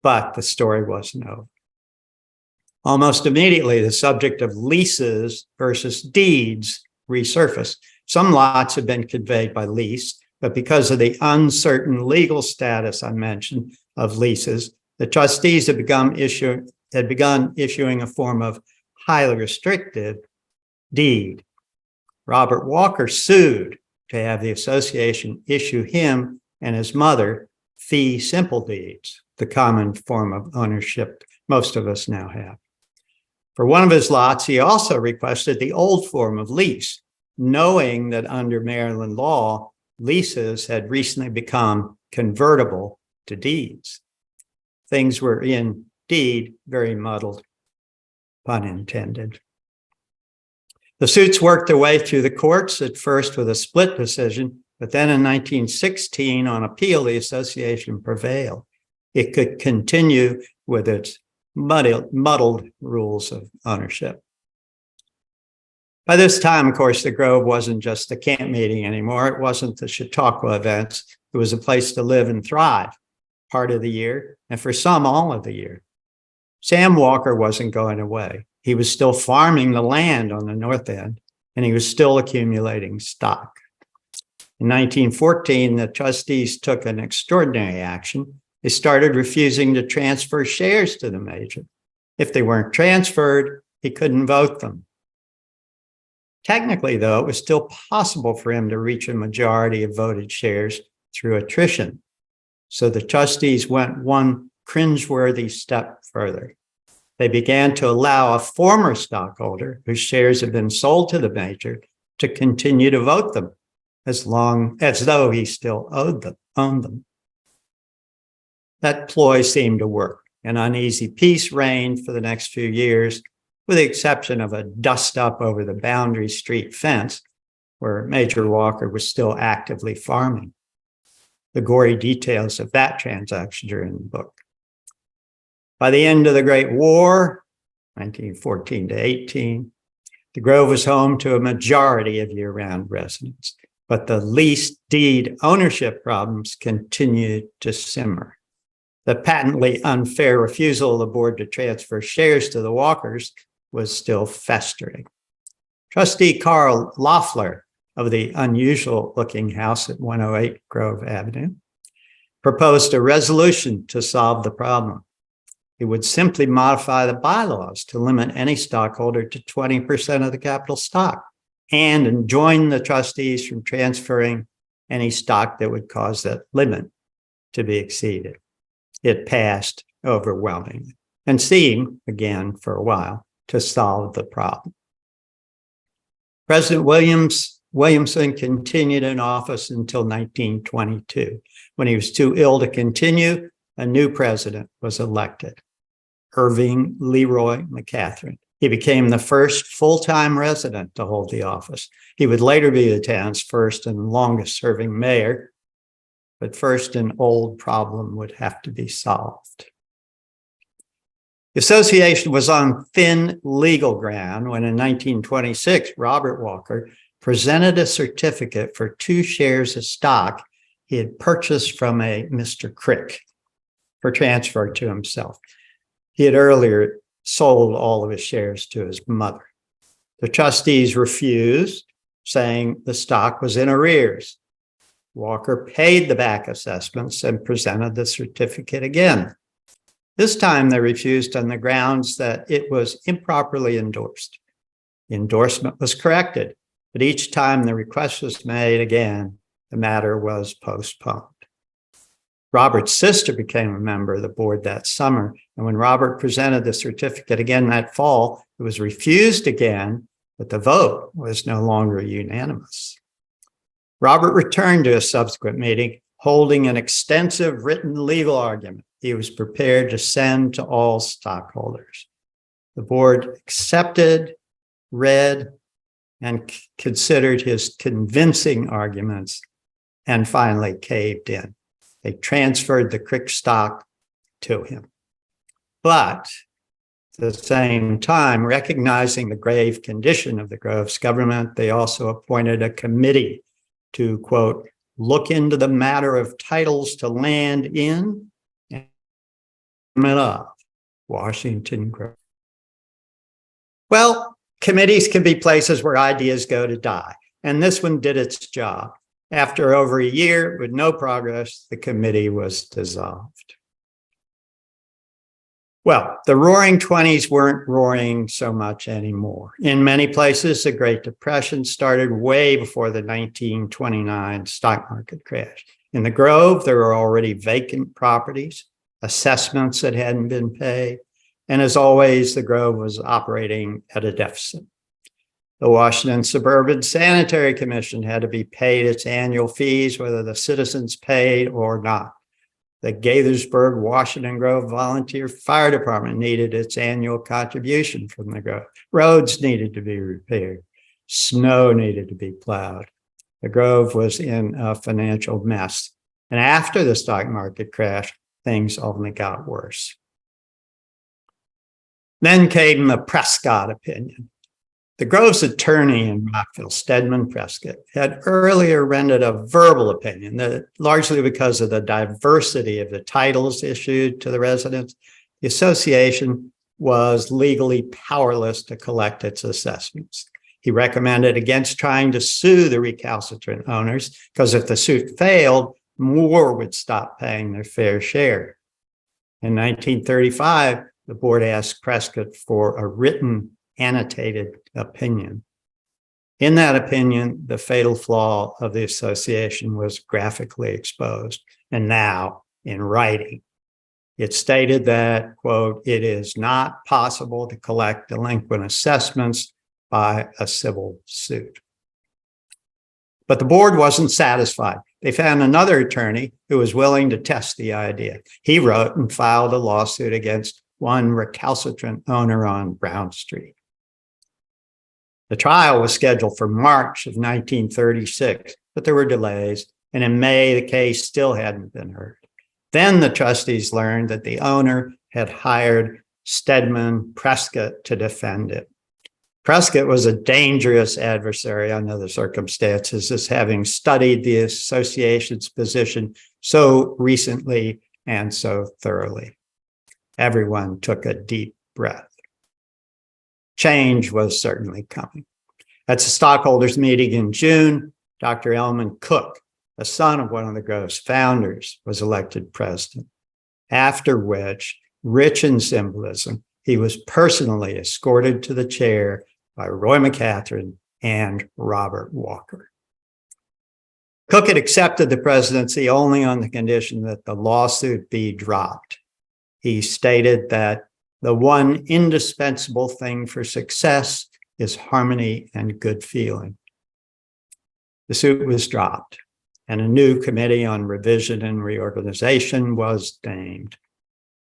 [SPEAKER 6] But the story wasn't over. Almost immediately, the subject of leases versus deeds resurfaced. Some lots had been conveyed by lease, but because of the uncertain legal status I mentioned of leases, the trustees had begun issuing a form of highly restrictive deed. Robert Walker sued to have the association issue him and his mother fee simple deeds, the common form of ownership most of us now have. For one of his lots, he also requested the old form of lease, knowing that under Maryland law, leases had recently become convertible to deeds. Things were indeed very muddled, pun intended. The suits worked their way through the courts, at first with a split decision, but then in 1916, on appeal, the association prevailed. It could continue with its muddled rules of ownership. By this time, of course, the Grove wasn't just a camp meeting anymore. It wasn't the Chautauqua events. It was a place to live and thrive part of the year, and for some, all of the year. Sam Walker wasn't going away. He was still farming the land on the north end, and he was still accumulating stock. In 1914, the trustees took an extraordinary action. They started refusing to transfer shares to the major. If they weren't transferred, he couldn't vote them. Technically, though, it was still possible for him to reach a majority of voted shares through attrition. So the trustees went one cringeworthy step further. They began to allow a former stockholder whose shares had been sold to the major to continue to vote them as though he still owned them. That ploy seemed to work. An uneasy peace reigned for the next few years, with the exception of a dust-up over the Boundary Street fence, where Major Walker was still actively farming. The gory details of that transaction are in the book. By the end of the Great War, 1914 to 18, the Grove was home to a majority of year-round residents, but the lease deed ownership problems continued to simmer. The patently unfair refusal of the board to transfer shares to the Walkers was still festering. Trustee Carl Loeffler of the unusual-looking house at 108 Grove Avenue proposed a resolution to solve the problem. It would simply modify the bylaws to limit any stockholder to 20% of the capital stock and enjoin the trustees from transferring any stock that would cause that limit to be exceeded. It passed overwhelmingly and seemed, again for a while, to solve the problem. President Williamson continued in office until 1922. When he was too ill to continue, a new president was elected, Irving Leroy McCaffrey. He became the first full-time resident to hold the office. He would later be the town's first and longest-serving mayor, but first an old problem would have to be solved. The association was on thin legal ground when in 1926, Robert Walker presented a certificate for 2 shares of stock he had purchased from a Mr. Crick for transfer to himself. He had earlier sold all of his shares to his mother. The trustees refused, saying the stock was in arrears. Walker paid the back assessments and presented the certificate again. This time they refused on the grounds that it was improperly endorsed. The endorsement was corrected, but each time the request was made again, the matter was postponed. Robert's sister became a member of the board that summer, and when Robert presented the certificate again that fall, it was refused again, but the vote was no longer unanimous. Robert returned to a subsequent meeting, holding an extensive written legal argument he was prepared to send to all stockholders. The board accepted, read, and considered his convincing arguments, and finally caved in. They transferred the Crick stock to him. But at the same time, recognizing the grave condition of the Grove's government, they also appointed a committee to, quote, look into the matter of titles to land in and of Washington Grove. Well, committees can be places where ideas go to die, and this one did its job. After over a year with no progress, the committee was dissolved. Well, the Roaring '20s weren't roaring so much anymore. In many places, the Great Depression started way before the 1929 stock market crash. In the Grove, there were already vacant properties, assessments that hadn't been paid, and as always, the Grove was operating at a deficit. The Washington Suburban Sanitary Commission had to be paid its annual fees, whether the citizens paid or not. The Gaithersburg Washington Grove Volunteer Fire Department needed its annual contribution from the Grove. Roads needed to be repaired. Snow needed to be plowed. The Grove was in a financial mess. And after the stock market crash, things only got worse. Then came the Prescott opinion. The Grove's attorney in Rockville, Stedman Prescott, had earlier rendered a verbal opinion that largely because of the diversity of the titles issued to the residents, the association was legally powerless to collect its assessments. He recommended against trying to sue the recalcitrant owners because if the suit failed, more would stop paying their fair share. In 1935, the board asked Prescott for a written annotated opinion. In that opinion, the fatal flaw of the association was graphically exposed, and now in writing. It stated that, quote, it is not possible to collect delinquent assessments by a civil suit. But the board wasn't satisfied. they found another attorney who was willing to test the idea. He wrote and filed a lawsuit against one recalcitrant owner on Brown Street. The trial was scheduled for March of 1936, but there were delays, and in May, the case still hadn't been heard. Then the trustees learned that the owner had hired Stedman Prescott to defend it. Prescott was a dangerous adversary under the circumstances, as having studied the association's position so recently and so thoroughly. Everyone took a deep breath. Change was certainly coming. At the stockholders meeting in June, Dr. Elman Cook, a son of one of the Grove's founders, was elected president. After which, rich in symbolism, he was personally escorted to the chair by Roy McCatherine and Robert Walker. Cook had accepted the presidency only on the condition that the lawsuit be dropped. He stated that the one indispensable thing for success is harmony and good feeling. The suit was dropped, and a new committee on revision and reorganization was named.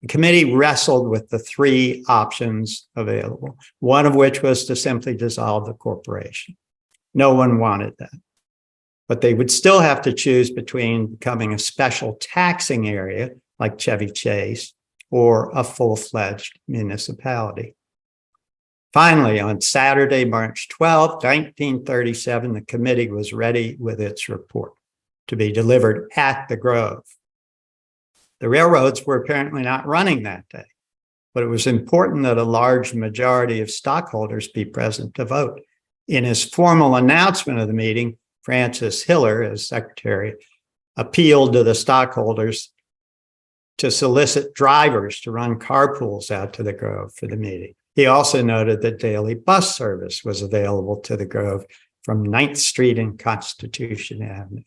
[SPEAKER 6] The committee wrestled with the three options available, one of which was to simply dissolve the corporation. No one wanted that. But they would still have to choose between becoming a special taxing area like Chevy Chase or a full-fledged municipality. Finally, on Saturday, March 12, 1937, the committee was ready with its report to be delivered at the Grove. The railroads were apparently not running that day, but it was important that a large majority of stockholders be present to vote. In his formal announcement of the meeting, Francis Hiller, as secretary, appealed to the stockholders to solicit drivers to run carpools out to the Grove for the meeting. He also noted that daily bus service was available to the Grove from 9th Street and Constitution Avenue.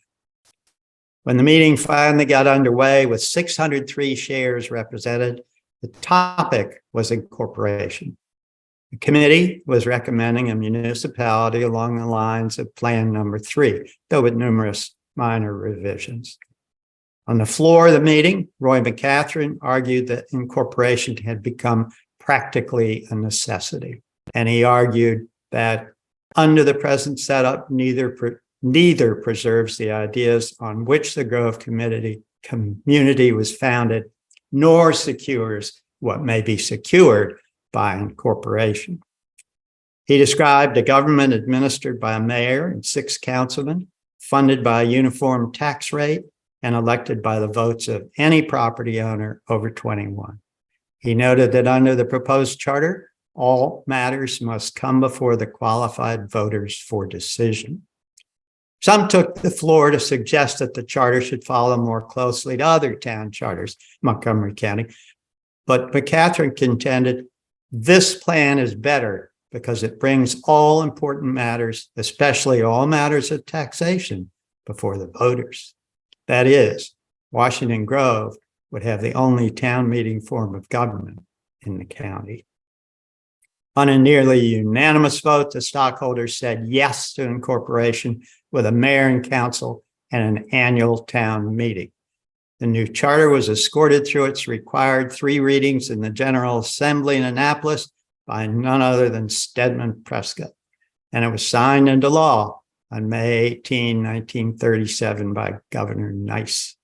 [SPEAKER 6] When the meeting finally got underway with 603 shares represented, the topic was incorporation. The committee was recommending a municipality along the lines of Plan Number 3, though with numerous minor revisions. On the floor of the meeting, Roy McCatherine argued that incorporation had become practically a necessity, and he argued that under the present setup, neither preserves the ideas on which the Grove community was founded, nor secures what may be secured by incorporation. He described a government administered by a mayor and 6 councilmen, funded by a uniform tax rate, and elected by the votes of any property owner over 21. He noted that under the proposed charter, all matters must come before the qualified voters for decision. Some took the floor to suggest that the charter should follow more closely to other town charters, Montgomery County, but McCatherine contended this plan is better because it brings all important matters, especially all matters of taxation, before the voters. That is, Washington Grove would have the only town meeting form of government in the county. On a nearly unanimous vote, the stockholders said yes to incorporation with a mayor and council and an annual town meeting. The new charter was escorted through its required 3 readings in the General Assembly in Annapolis by none other than Stedman Prescott, and it was signed into law on May 18, 1937 by Governor Nice.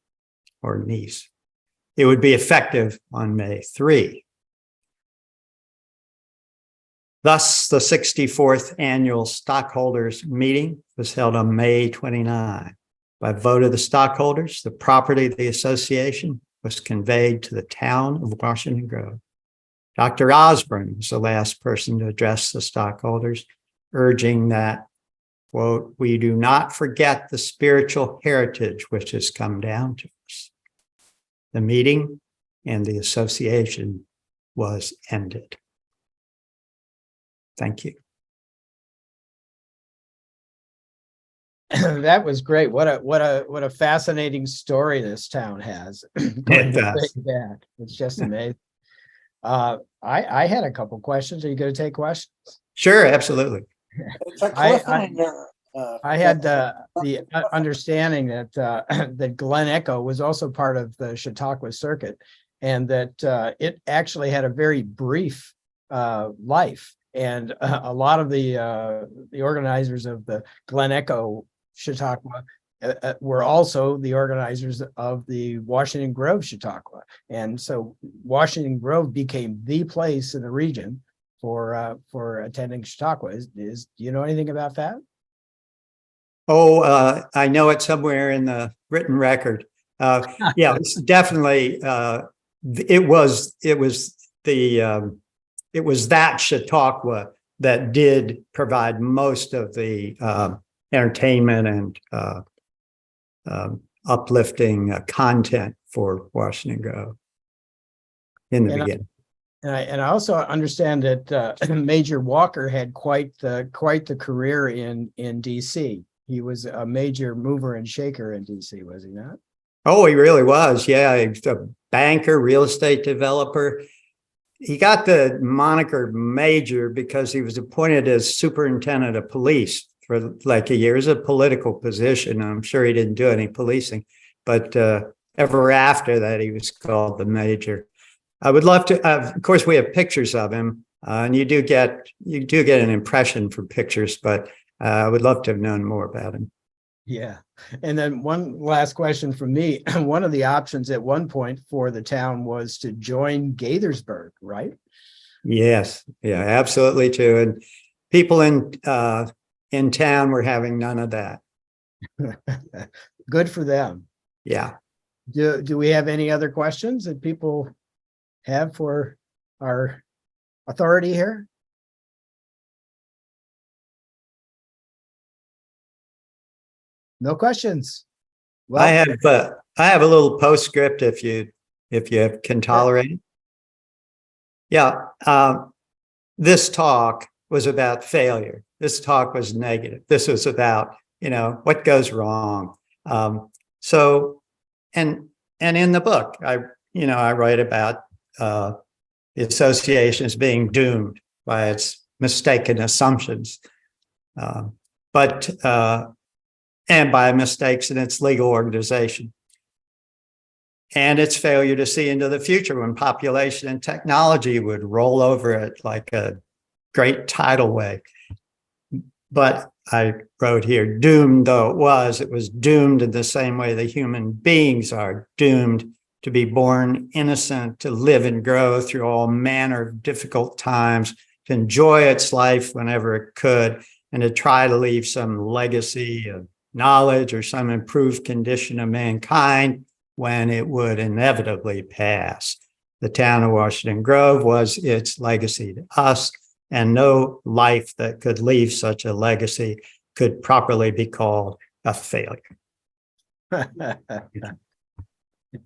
[SPEAKER 6] It would be effective on May 3. Thus, the 64th annual stockholders meeting was held on May 29. By vote of the stockholders, the property of the association was conveyed to the town of Washington Grove. Dr. Osborne was the last person to address the stockholders, urging that, quote, "We do not forget the spiritual heritage which has come down to us." The meeting and the association was ended. Thank you.
[SPEAKER 4] That was great. What a fascinating story this town has. Going
[SPEAKER 6] does.
[SPEAKER 4] back. It's just amazing. I had a couple questions. Are you going to take questions?
[SPEAKER 6] Sure, absolutely.
[SPEAKER 1] It's a cliffhanger.
[SPEAKER 4] I had the understanding that that Glen Echo was also part of the Chautauqua Circuit, and that it actually had a very brief life. And a lot of the organizers of the Glen Echo Chautauqua were also the organizers of the Washington Grove Chautauqua, and so Washington Grove became the place in the region for attending Chautauqua. Do you know anything about that?
[SPEAKER 6] Oh, I know it somewhere in the written record. Yeah, it's definitely, it was that Chautauqua that did provide most of the entertainment and uplifting content for Washington Grove in the beginning.
[SPEAKER 4] And I also understand that Major Walker had quite the career in DC. He was a major mover and shaker in DC, was he not?
[SPEAKER 6] Oh, he really was. Yeah, he's a banker, real estate developer. He got the moniker Major because he was appointed as superintendent of police for like a year. It was a political position. I'm sure he didn't do any policing, but ever after that, he was called the Major. I would love to. Of course, we have pictures of him, and you do get an impression from pictures, but I would love to have known more about him.
[SPEAKER 4] Yeah. And then one last question from me. One of the options at one point for the town was to join Gaithersburg, right?
[SPEAKER 6] Yes. Yeah, absolutely too. And people in town were having none of that.
[SPEAKER 4] Good for them.
[SPEAKER 6] Yeah.
[SPEAKER 4] Do we have any other questions that people have for our authority here? No questions. Well,
[SPEAKER 6] I have a little postscript if you can tolerate it. Yeah. This talk was about failure. This talk was negative. This was about, what goes wrong. So, and in the book, I write about the association as being doomed by its mistaken assumptions, and by mistakes in its legal organization, and its failure to see into the future when population and technology would roll over it like a great tidal wave. But I wrote here, doomed though it was doomed in the same way the human beings are doomed to be born innocent, to live and grow through all manner of difficult times, to enjoy its life whenever it could, and to try to leave some legacy of knowledge or some improved condition of mankind when it would inevitably pass. The town of Washington Grove was its legacy to us, and no life that could leave such a legacy could properly be called a failure.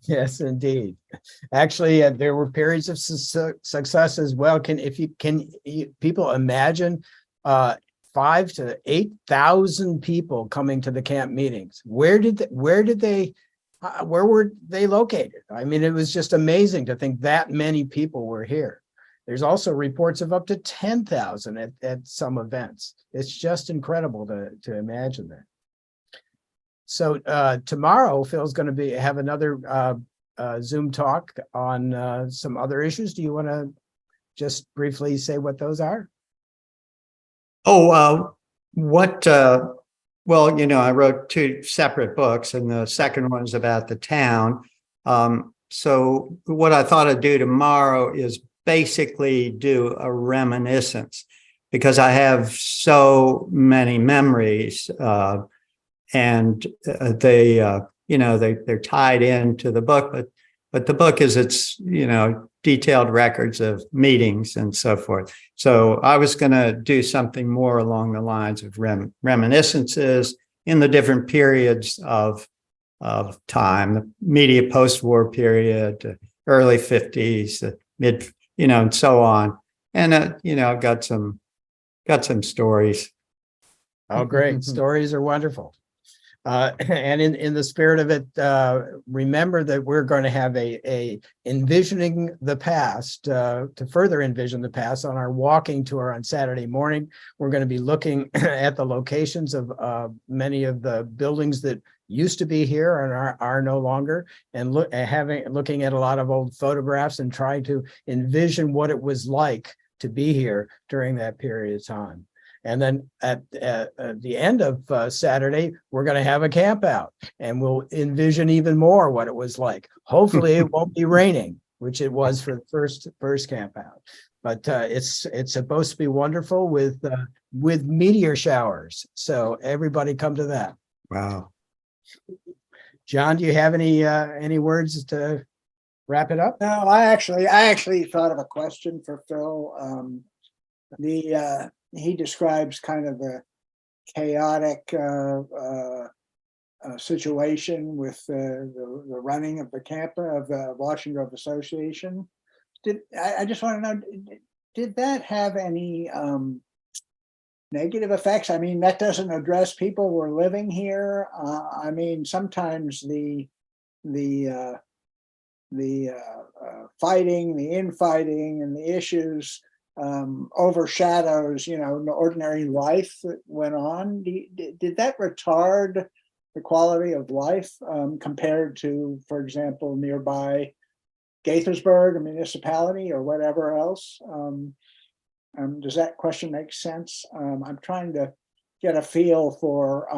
[SPEAKER 4] Yes, indeed. Actually, there were periods of success as well. Can people imagine 5,000 to 8,000 people coming to the camp meetings? Where were they located? I mean, it was just amazing to think that many people were here. There's also reports of up to 10,000 at some events. It's just incredible to imagine that. So tomorrow, Phil's going to have another Zoom talk on some other issues. Do you want to just briefly say what those are?
[SPEAKER 6] Oh, well, I wrote 2 separate books, and the second one's about the town. So what I thought I'd do tomorrow is basically do a reminiscence, because I have so many memories, and they're tied into the book, but the book is its detailed records of meetings and so forth. So I was going to do something more along the lines of reminiscences in the different periods of time, the immediate post-war period, early 50s, mid, and so on. And I've got some stories.
[SPEAKER 4] Oh, great. Stories are wonderful. And in the spirit of it, remember that we're going to have a envisioning the past, to further envision the past on our walking tour on Saturday morning. We're going to be looking at the locations of many of the buildings that used to be here and are no longer, and looking at a lot of old photographs and trying to envision what it was like to be here during that period of time. And then at the end of Saturday, we're going to have a camp out, and we'll envision even more what it was like. Hopefully it won't be raining, which it was for the first camp out. But it's supposed to be wonderful with meteor showers. So everybody come to that.
[SPEAKER 6] Wow.
[SPEAKER 4] John, do you have any words to wrap it up?
[SPEAKER 1] No, I actually thought of a question for Phil. He describes kind of a chaotic situation with the running of the camp of the Washington Grove Association. I just want to know, did that have any negative effects? I mean, that doesn't address people who are living here. I mean, sometimes the fighting, the infighting, and the issues overshadows, ordinary life that went on. Did that retard the quality of life compared to, for example, nearby Gaithersburg, a municipality, or whatever else? Does that question make sense? I'm trying to get a feel for,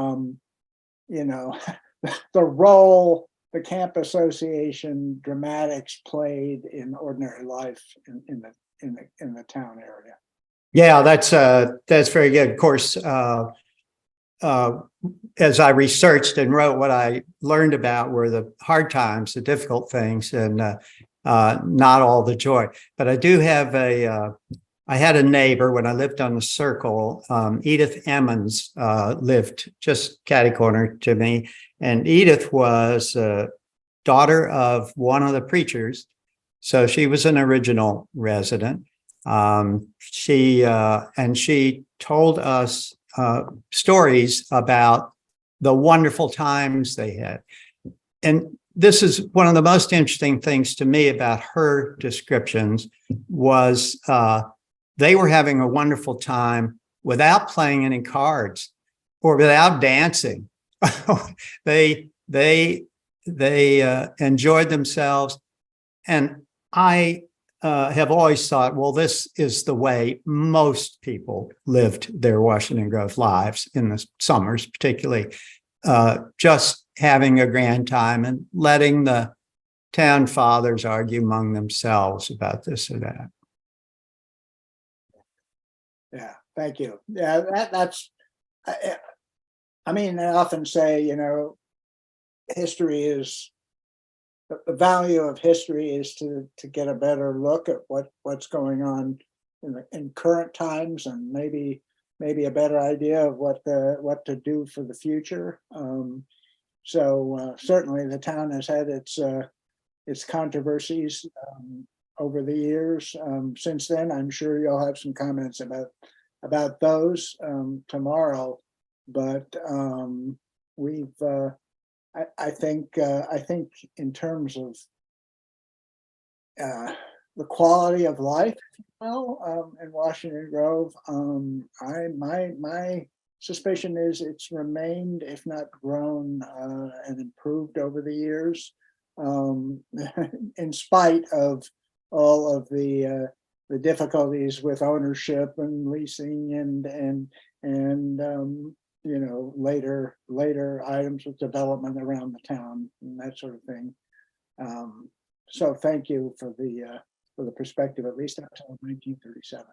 [SPEAKER 1] the role the camp association dramatics played in ordinary life in the town area.
[SPEAKER 6] Yeah, that's very good. Of course, as I researched and wrote, what I learned about were the hard times, the difficult things, and not all the joy. But I do have I had a neighbor when I lived on the Circle. Edith Emmons lived just catty corner to me, and Edith was daughter of one of the preachers. So she was an original resident. She told us stories about the wonderful times they had. And this is one of the most interesting things to me about her descriptions was they were having a wonderful time without playing any cards or without dancing. They enjoyed themselves. And I have always thought, well, this is the way most people lived their Washington Grove lives in the summers, particularly, just having a grand time and letting the town fathers argue among themselves about this or that.
[SPEAKER 1] Yeah, thank you. Yeah, that's. I mean, I often say, history is. The value of history is to get a better look at what's going on in current times, and maybe a better idea of what to do for the future. So certainly the town has had its controversies over the years. Since then, I'm sure you'll have some comments about those tomorrow. But we've. I think in terms of the quality of life, in Washington Grove, my suspicion is it's remained, if not grown, and improved over the years, in spite of all of the difficulties with ownership and leasing and later items with development around the town and that sort of thing. So thank you for the perspective, at least until 1937.